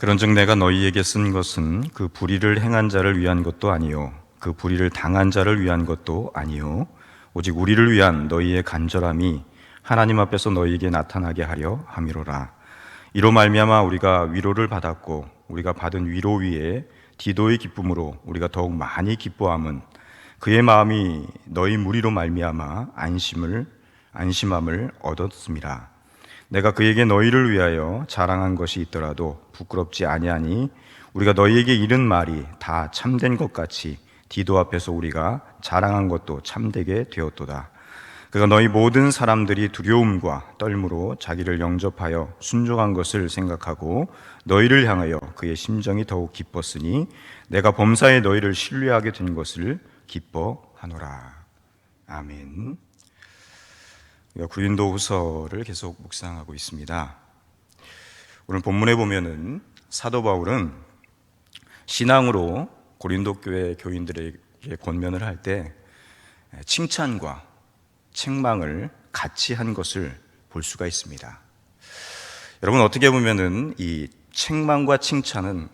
그런즉 내가 너희에게 쓴 것은 그 불의를 행한 자를 위한 것도 아니요 그 불의를 당한 자를 위한 것도 아니요 오직 우리를 위한 너희의 간절함이 하나님 앞에서 너희에게 나타나게 하려 함이로라. 이로 말미암아 우리가 위로를 받았고 우리가 받은 위로 위에 디도의 기쁨으로 우리가 더욱 많이 기뻐함은 그의 마음이 너희 무리로 말미암아 안심함을 얻었습니다. 내가 그에게 너희를 위하여 자랑한 것이 있더라도 부끄럽지 아니하니 우리가 너희에게 이른 말이 다 참된 것 같이 디도 앞에서 우리가 자랑한 것도 참되게 되었도다. 그가 너희 모든 사람들이 두려움과 떨므로 자기를 영접하여 순종한 것을 생각하고 너희를 향하여 그의 심정이 더욱 기뻤으니 내가 범사에 너희를 신뢰하게 된 것을 기뻐하노라. 아멘. 우리가 고린도후서를 계속 묵상하고 있습니다. 오늘 본문에 보면은 사도 바울은 신앙으로 고린도 교회 교인들에게 권면을 할 때 칭찬과 책망을 같이 한 것을 볼 수가 있습니다. 여러분, 어떻게 보면은 이 책망과 칭찬은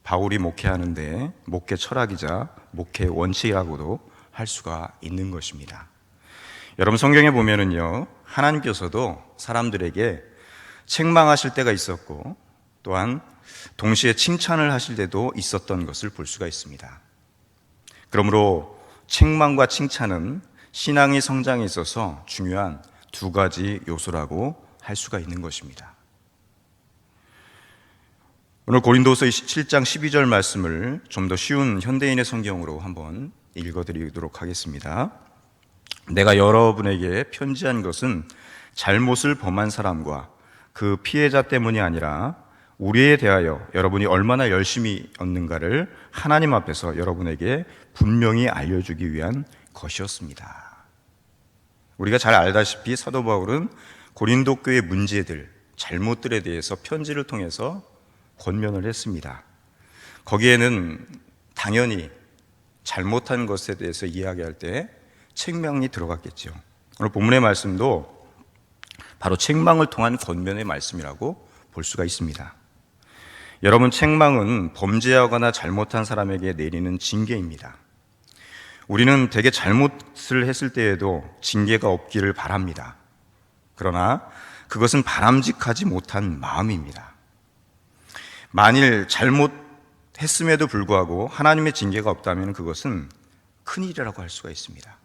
바울이 목회하는데 목회 철학이자 목회 원칙이라고도 할 수가 있는 것입니다. 여러분, 성경에 보면은요, 하나님께서도 사람들에게 책망하실 때가 있었고 또한 동시에 칭찬을 하실 때도 있었던 것을 볼 수가 있습니다. 그러므로 책망과 칭찬은 신앙의 성장에 있어서 중요한 두 가지 요소라고 할 수가 있는 것입니다. 오늘 고린도서 7장 12절 말씀을 좀 더 쉬운 현대인의 성경으로 한번 읽어드리도록 하겠습니다. 내가 여러분에게 편지한 것은 잘못을 범한 사람과 그 피해자 때문이 아니라 우리에 대하여 여러분이 얼마나 열심히 얻는가를 하나님 앞에서 여러분에게 분명히 알려주기 위한 것이었습니다. 우리가 잘 알다시피 사도 바울은 고린도 교회 문제들, 잘못들에 대해서 편지를 통해서 권면을 했습니다. 거기에는 당연히 잘못한 것에 대해서 이야기할 때 책망이 들어갔겠죠. 오늘 본문의 말씀도 바로 책망을 통한 권면의 말씀이라고 볼 수가 있습니다. 여러분, 책망은 범죄하거나 잘못한 사람에게 내리는 징계입니다. 우리는 되게 잘못을 했을 때에도 징계가 없기를 바랍니다. 그러나 그것은 바람직하지 못한 마음입니다. 만일 잘못했음에도 불구하고 하나님의 징계가 없다면 그것은 큰일이라고 할 수가 있습니다.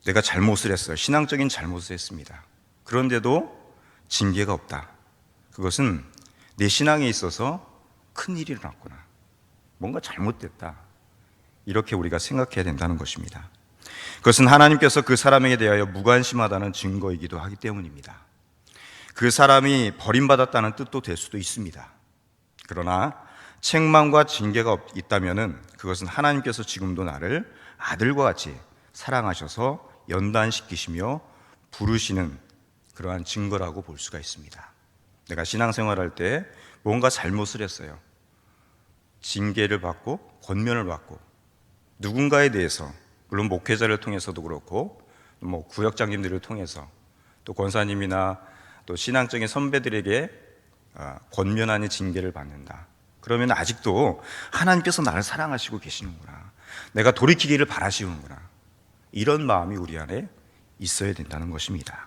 내가 잘못을 했어요. 신앙적인 잘못을 했습니다. 그런데도 징계가 없다. 그것은 내 신앙에 있어서 큰일이 일어났구나. 뭔가 잘못됐다. 이렇게 우리가 생각해야 된다는 것입니다. 그것은 하나님께서 그 사람에게 대하여 무관심하다는 증거이기도 하기 때문입니다. 그 사람이 버림받았다는 뜻도 될 수도 있습니다. 그러나 책망과 징계가 있다면 그것은 하나님께서 지금도 나를 아들과 같이 사랑하셔서 연단시키시며 부르시는 그러한 증거라고 볼 수가 있습니다. 내가 신앙생활할 때 뭔가 잘못을 했어요. 징계를 받고 권면을 받고 누군가에 대해서, 물론 목회자를 통해서도 그렇고 구역장님들을 통해서 또 권사님이나 또 신앙적인 선배들에게 권면하는 징계를 받는다. 그러면 아직도 하나님께서 나를 사랑하시고 계시는구나, 내가 돌이키기를 바라시는구나, 이런 마음이 우리 안에 있어야 된다는 것입니다.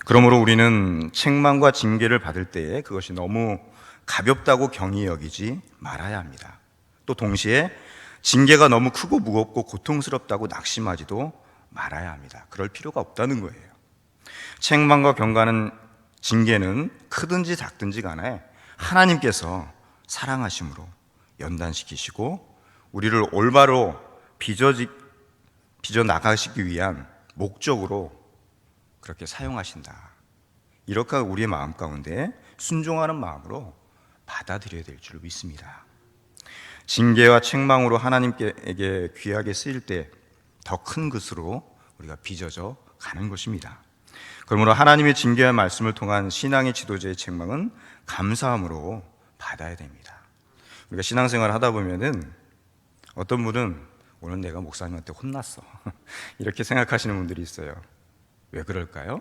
그러므로 우리는 책망과 징계를 받을 때에 그것이 너무 가볍다고 경히 여기지 말아야 합니다. 또 동시에 징계가 너무 크고 무겁고 고통스럽다고 낙심하지도 말아야 합니다. 그럴 필요가 없다는 거예요. 책망과 경고하는 징계는 크든지 작든지 간에 하나님께서 사랑하심으로 연단시키시고 우리를 올바로 빚어 나가시기 위한 목적으로 그렇게 사용하신다. 이렇게 우리의 마음 가운데 순종하는 마음으로 받아들여야 될 줄 믿습니다. 징계와 책망으로 하나님께 귀하게 쓰일 때 더 큰 것으로 우리가 빚어져 가는 것입니다. 그러므로 하나님의 징계와 말씀을 통한 신앙의 지도자의 책망은 감사함으로 받아야 됩니다. 우리가 신앙생활을 하다 보면은 어떤 분은 오늘 내가 목사님한테 혼났어 이렇게 생각하시는 분들이 있어요. 왜 그럴까요?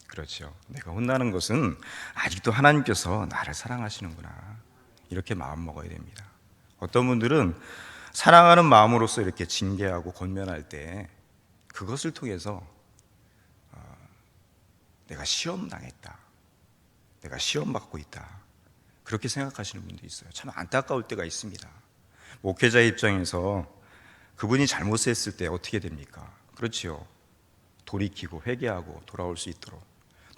그렇죠. 내가 혼나는 것은 아직도 하나님께서 나를 사랑하시는구나, 이렇게 마음 먹어야 됩니다. 어떤 분들은 사랑하는 마음으로서 이렇게 징계하고 권면할 때 그것을 통해서 내가 시험 당했다, 내가 시험 받고 있다, 그렇게 생각하시는 분도 있어요. 참 안타까울 때가 있습니다. 목회자의 입장에서 그분이 잘못했을 때 어떻게 됩니까? 그렇지요. 돌이키고 회개하고 돌아올 수 있도록,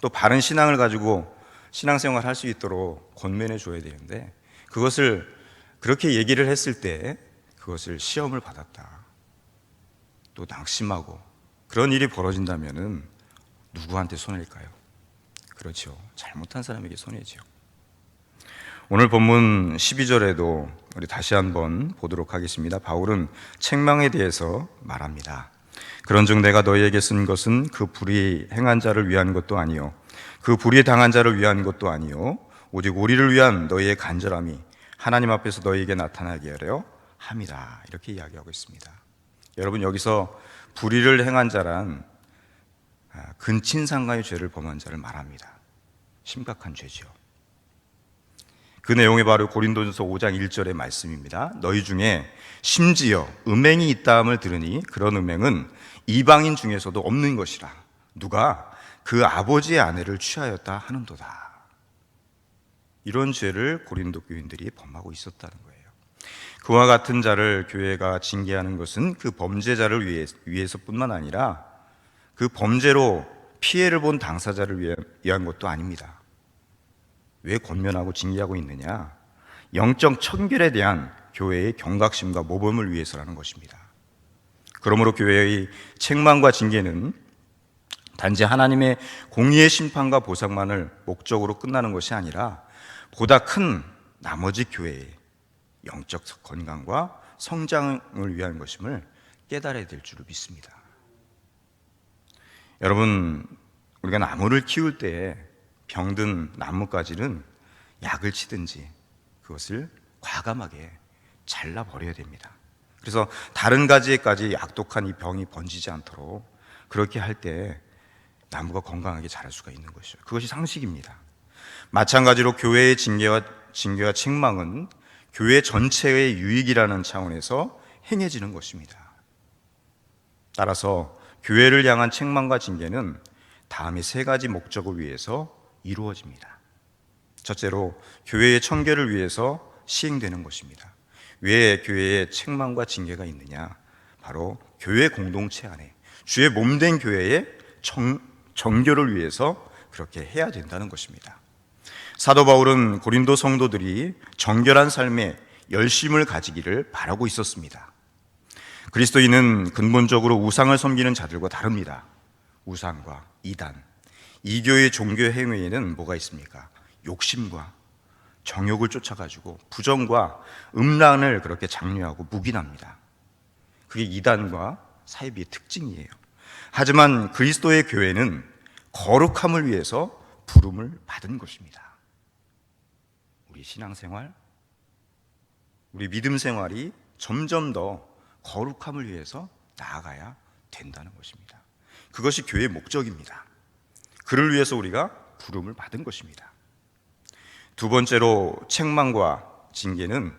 또 바른 신앙을 가지고 신앙생활 할 수 있도록 권면해 줘야 되는데, 그것을 그렇게 얘기를 했을 때 그것을 시험을 받았다, 또 낙심하고 그런 일이 벌어진다면은 누구한테 손해일까요? 그렇죠. 잘못한 사람에게 손해지요. 오늘 본문 12절에도 우리 다시 한번 보도록 하겠습니다. 바울은 책망에 대해서 말합니다. 그런즉 내가 너희에게 쓴 것은 그 불의 행한 자를 위한 것도 아니요 그 불의 당한 자를 위한 것도 아니요 오직 우리를 위한 너희의 간절함이 하나님 앞에서 너희에게 나타나게 하려 함이라, 이렇게 이야기하고 있습니다. 여러분, 여기서 불의를 행한 자란 근친상간의 죄를 범한 자를 말합니다. 심각한 죄죠. 그 내용이 바로 고린도전서 5장 1절의 말씀입니다. 너희 중에 심지어 음행이 있다함을 들으니 그런 음행은 이방인 중에서도 없는 것이라. 누가 그 아버지의 아내를 취하였다 하는도다. 이런 죄를 고린도 교인들이 범하고 있었다는 거예요. 그와 같은 자를 교회가 징계하는 것은 그 범죄자를 위해서뿐만 아니라 그 범죄로 피해를 본 당사자를 위한 것도 아닙니다. 왜 권면하고 징계하고 있느냐? 영적 청결에 대한 교회의 경각심과 모범을 위해서라는 것입니다. 그러므로 교회의 책망과 징계는 단지 하나님의 공의의 심판과 보상만을 목적으로 끝나는 것이 아니라 보다 큰 나머지 교회의 영적 건강과 성장을 위한 것임을 깨달아야 될 줄을 믿습니다. 여러분, 우리가 나무를 키울 때 병든 나뭇가지는 약을 치든지 그것을 과감하게 잘라버려야 됩니다. 그래서 다른 가지에까지 악독한 이 병이 번지지 않도록 그렇게 할 때 나무가 건강하게 자랄 수가 있는 것이죠. 그것이 상식입니다. 마찬가지로 교회의 징계와 책망은 교회 전체의 유익이라는 차원에서 행해지는 것입니다. 따라서 교회를 향한 책망과 징계는 다음의 세 가지 목적을 위해서 이루어집니다. 첫째로 교회의 청결을 위해서 시행되는 것입니다. 왜 교회에 책망과 징계가 있느냐? 바로 교회 공동체 안에 주의 몸된 교회의 정결을 위해서 그렇게 해야 된다는 것입니다. 사도 바울은 고린도 성도들이 정결한 삶에 열심을 가지기를 바라고 있었습니다. 그리스도인은 근본적으로 우상을 섬기는 자들과 다릅니다. 우상과 이단, 이교의 종교 행위에는 뭐가 있습니까? 욕심과 정욕을 쫓아가지고 부정과 음란을 그렇게 장려하고 묵인합니다. 그게 이단과 사이비의 특징이에요. 하지만 그리스도의 교회는 거룩함을 위해서 부름을 받은 것입니다. 우리 신앙생활, 우리 믿음 생활이 점점 더 거룩함을 위해서 나아가야 된다는 것입니다. 그것이 교회의 목적입니다. 그를 위해서 우리가 부름을 받은 것입니다. 두 번째로 책망과 징계는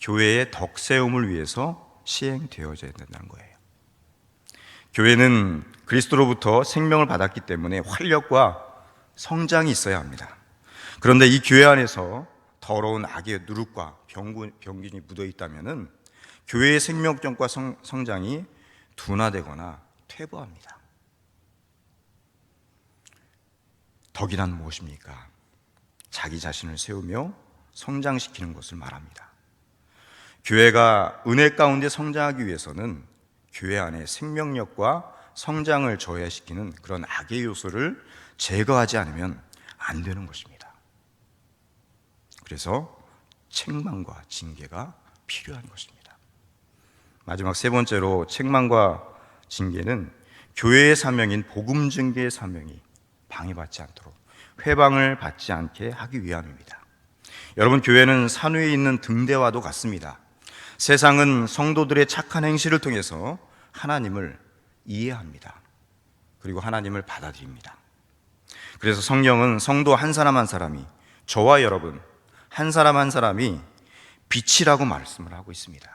교회의 덕세움을 위해서 시행되어져야 된다는 거예요. 교회는 그리스도로부터 생명을 받았기 때문에 활력과 성장이 있어야 합니다. 그런데 이 교회 안에서 더러운 악의 누룩과 병균이 묻어 있다면 교회의 생명력과 성장이 둔화되거나 퇴보합니다. 덕이란 무엇입니까? 자기 자신을 세우며 성장시키는 것을 말합니다. 교회가 은혜 가운데 성장하기 위해서는 교회 안에 생명력과 성장을 저해시키는 그런 악의 요소를 제거하지 않으면 안 되는 것입니다. 그래서 책망과 징계가 필요한 것입니다. 마지막 세 번째로 책망과 징계는 교회의 사명인 복음 증거의 사명이 방해받지 않도록 회방을 받지 않게 하기 위함입니다. 여러분, 교회는 산 위에 있는 등대와도 같습니다. 세상은 성도들의 착한 행실을 통해서 하나님을 이해합니다. 그리고 하나님을 받아들입니다. 그래서 성경은 성도 한 사람 한 사람이, 저와 여러분 한 사람 한 사람이 빛이라고 말씀을 하고 있습니다.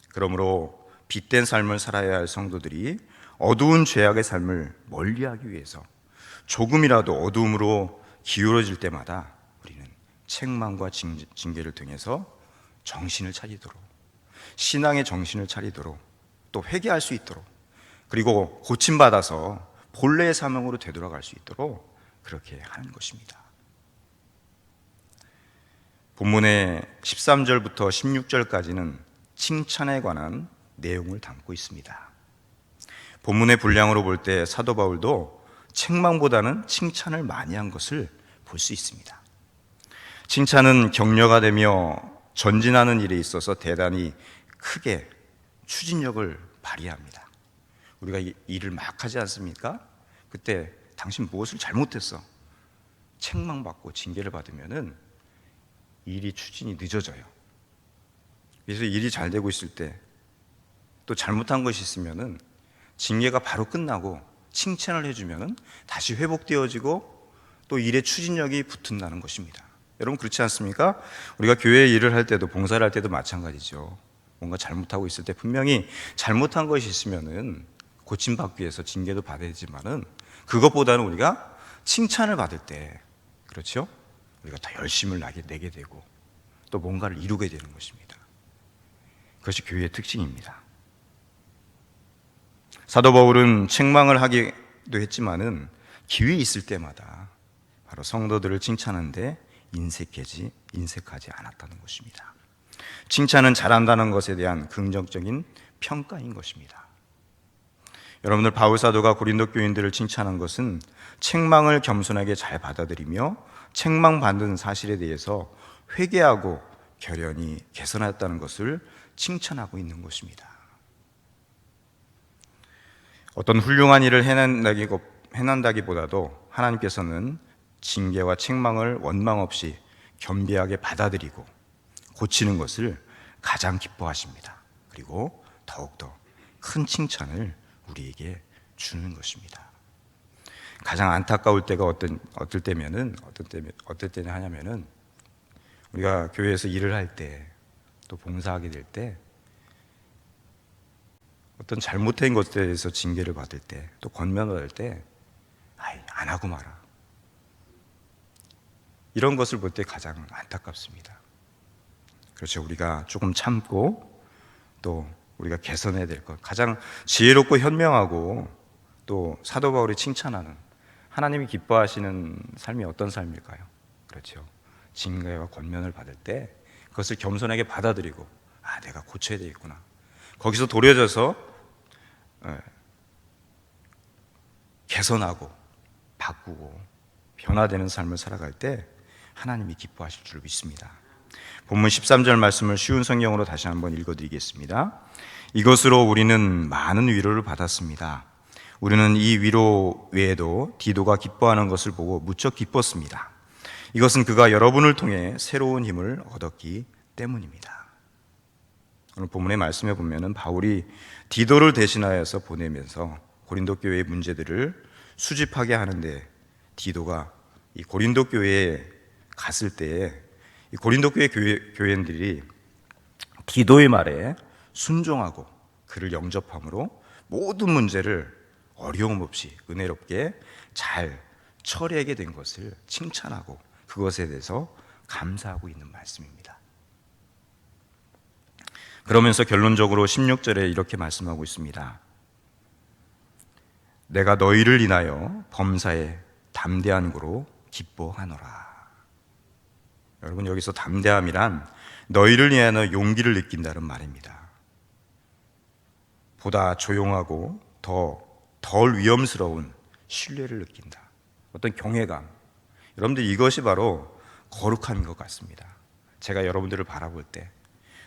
그러므로 빛된 삶을 살아야 할 성도들이 어두운 죄악의 삶을 멀리하기 위해서 조금이라도 어두움으로 기울어질 때마다 우리는 책망과 징계를 통해서 정신을 차리도록, 신앙의 정신을 차리도록, 또 회개할 수 있도록, 그리고 고침받아서 본래의 사명으로 되돌아갈 수 있도록 그렇게 하는 것입니다. 본문의 13절부터 16절까지는 칭찬에 관한 내용을 담고 있습니다. 본문의 분량으로 볼 때 사도 바울도 책망보다는 칭찬을 많이 한 것을 볼 수 있습니다. 칭찬은 격려가 되며 전진하는 일에 있어서 대단히 크게 추진력을 발휘합니다. 우리가 일을 막 하지 않습니까? 그때 당신 무엇을 잘못했어? 책망받고 징계를 받으면은 일이 추진이 늦어져요. 그래서 일이 잘 되고 있을 때 또 잘못한 것이 있으면은 징계가 바로 끝나고 칭찬을 해주면은 다시 회복되어지고 또 일의 추진력이 붙는다는 것입니다. 여러분 그렇지 않습니까? 우리가 교회 일을 할 때도, 봉사를 할 때도 마찬가지죠. 뭔가 잘못하고 있을 때 분명히 잘못한 것이 있으면은 고침받기 위해서 징계도 받아야 되지만은 그것보다는 우리가 칭찬을 받을 때, 그렇죠? 우리가 더 열심을 내게 되고 또 뭔가를 이루게 되는 것입니다. 그것이 교회의 특징입니다. 사도 바울은 책망을 하기도 했지만은 기회 있을 때마다 바로 성도들을 칭찬하는데 인색하지 않았다는 것입니다. 칭찬은 잘한다는 것에 대한 긍정적인 평가인 것입니다. 여러분들, 바울 사도가 고린도 교인들을 칭찬한 것은 책망을 겸손하게 잘 받아들이며 책망받는 사실에 대해서 회개하고 결연히 개선했다는 것을 칭찬하고 있는 것입니다. 어떤 훌륭한 일을 해낸다기보다도 하나님께서는 징계와 책망을 원망 없이 겸비하게 받아들이고 고치는 것을 가장 기뻐하십니다. 그리고 더욱더 큰 칭찬을 우리에게 주는 것입니다. 가장 안타까울 때가 어떨 때냐 하냐면은 우리가 교회에서 일을 할 때 또 봉사하게 될 때 어떤 잘못된 것에 대해서 징계를 받을 때 또 권면받을 때 안 하고 마라, 이런 것을 볼 때 가장 안타깝습니다. 그렇죠. 우리가 조금 참고 또 우리가 개선해야 될 것, 가장 지혜롭고 현명하고 또 사도 바울이 칭찬하는, 하나님이 기뻐하시는 삶이 어떤 삶일까요? 그렇죠. 징계와 권면을 받을 때 그것을 겸손하게 받아들이고 내가 고쳐야 되겠구나, 거기서 도려져서 개선하고 바꾸고 변화되는 삶을 살아갈 때 하나님이 기뻐하실 줄 믿습니다. 본문 13절 말씀을 쉬운 성경으로 다시 한번 읽어드리겠습니다. 이것으로 우리는 많은 위로를 받았습니다. 우리는 이 위로 외에도 디도가 기뻐하는 것을 보고 무척 기뻤습니다. 이것은 그가 여러분을 통해 새로운 힘을 얻었기 때문입니다. 오늘 본문의 말씀에 보면은 바울이 디도를 대신하여서 보내면서 고린도 교회의 문제들을 수집하게 하는데, 디도가 이 고린도 교회에 갔을 때에 이 고린도 교회 교인들이 디도의 말에 순종하고 그를 영접함으로 모든 문제를 어려움 없이 은혜롭게 잘 처리하게 된 것을 칭찬하고 그것에 대해서 감사하고 있는 말씀입니다. 그러면서 결론적으로 16절에 이렇게 말씀하고 있습니다. 내가 너희를 인하여 범사에 담대한 고로 기뻐하노라. 여러분, 여기서 담대함이란 너희를 위하여 용기를 느낀다는 말입니다. 보다 조용하고 덜 위험스러운 신뢰를 느낀다, 어떤 경외감. 여러분들, 이것이 바로 거룩함인 것 같습니다. 제가 여러분들을 바라볼 때,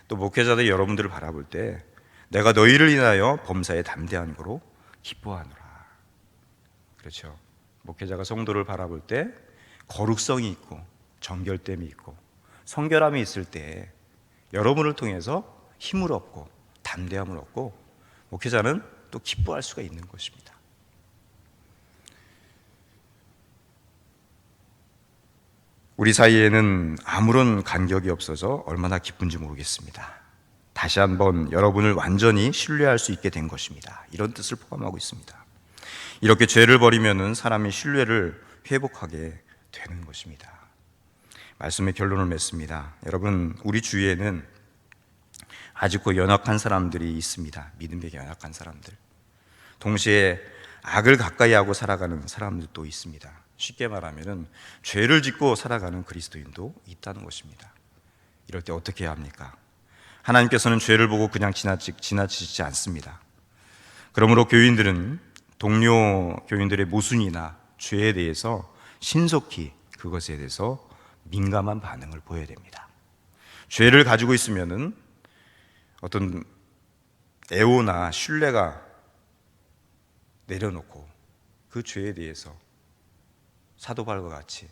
또 목회자들 여러분들을 바라볼 때 내가 너희를 인하여 범사에 담대한 고로 기뻐하노라. 그렇죠. 목회자가 성도를 바라볼 때 거룩성이 있고 정결됨이 있고 성결함이 있을 때 여러분을 통해서 힘을 얻고 담대함을 얻고 목회자는 또 기뻐할 수가 있는 것입니다. 우리 사이에는 아무런 간격이 없어서 얼마나 기쁜지 모르겠습니다. 다시 한번 여러분을 완전히 신뢰할 수 있게 된 것입니다. 이런 뜻을 포함하고 있습니다. 이렇게 죄를 버리면은 사람이 신뢰를 회복하게 되는 것입니다. 말씀의 결론을 맺습니다. 여러분, 우리 주위에는 아직도 연약한 사람들이 있습니다. 믿음에 연약한 사람들. 동시에 악을 가까이 하고 살아가는 사람들도 있습니다. 쉽게 말하면 죄를 짓고 살아가는 그리스도인도 있다는 것입니다. 이럴 때 어떻게 해야 합니까? 하나님께서는 죄를 보고 그냥 지나치지 않습니다. 그러므로 교인들은 동료 교인들의 모순이나 죄에 대해서 신속히 그것에 대해서 민감한 반응을 보여야 됩니다. 죄를 가지고 있으면은 어떤 애호나 신뢰가 내려놓고 그 죄에 대해서 사도 바울과 같이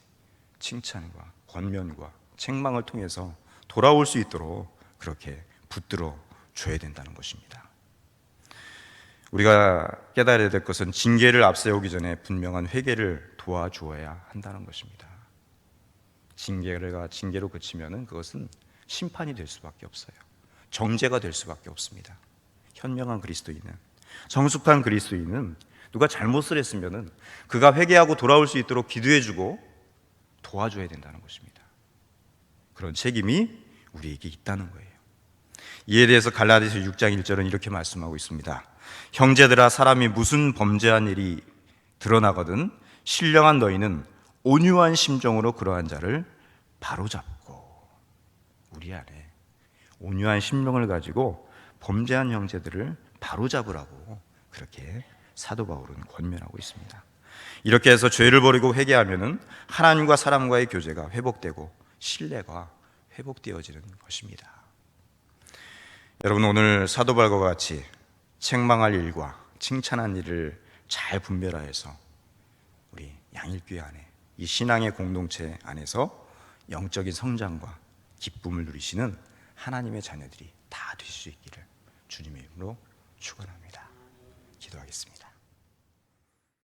칭찬과 권면과 책망을 통해서 돌아올 수 있도록 그렇게 붙들어 줘야 된다는 것입니다. 우리가 깨달아야 될 것은 징계를 앞세우기 전에 분명한 회개를 도와주어야 한다는 것입니다. 징계로 그치면은 그것은 심판이 될 수밖에 없어요. 정죄가 될 수밖에 없습니다. 현명한 그리스도인은, 성숙한 그리스도인은 누가 잘못을 했으면은 그가 회개하고 돌아올 수 있도록 기도해주고 도와줘야 된다는 것입니다. 그런 책임이 우리에게 있다는 거예요. 이에 대해서 갈라디아서 6장 1절은 이렇게 말씀하고 있습니다. 형제들아, 사람이 무슨 범죄한 일이 드러나거든 신령한 너희는 온유한 심정으로 그러한 자를 바로잡고, 우리 안에 온유한 심령을 가지고 범죄한 형제들을 바로잡으라고 그렇게 사도 바울은 권면하고 있습니다. 이렇게 해서 죄를 버리고 회개하면은 하나님과 사람과의 교제가 회복되고 신뢰가 회복되어지는 것입니다. 여러분, 오늘 사도 바울과 같이 책망할 일과 칭찬한 일을 잘 분별하여서 우리 양일교회 안에, 이 신앙의 공동체 안에서 영적인 성장과 기쁨을 누리시는 하나님의 자녀들이 다 되실 수 있기를 주님의 이름으로 축원합니다. 기도하겠습니다.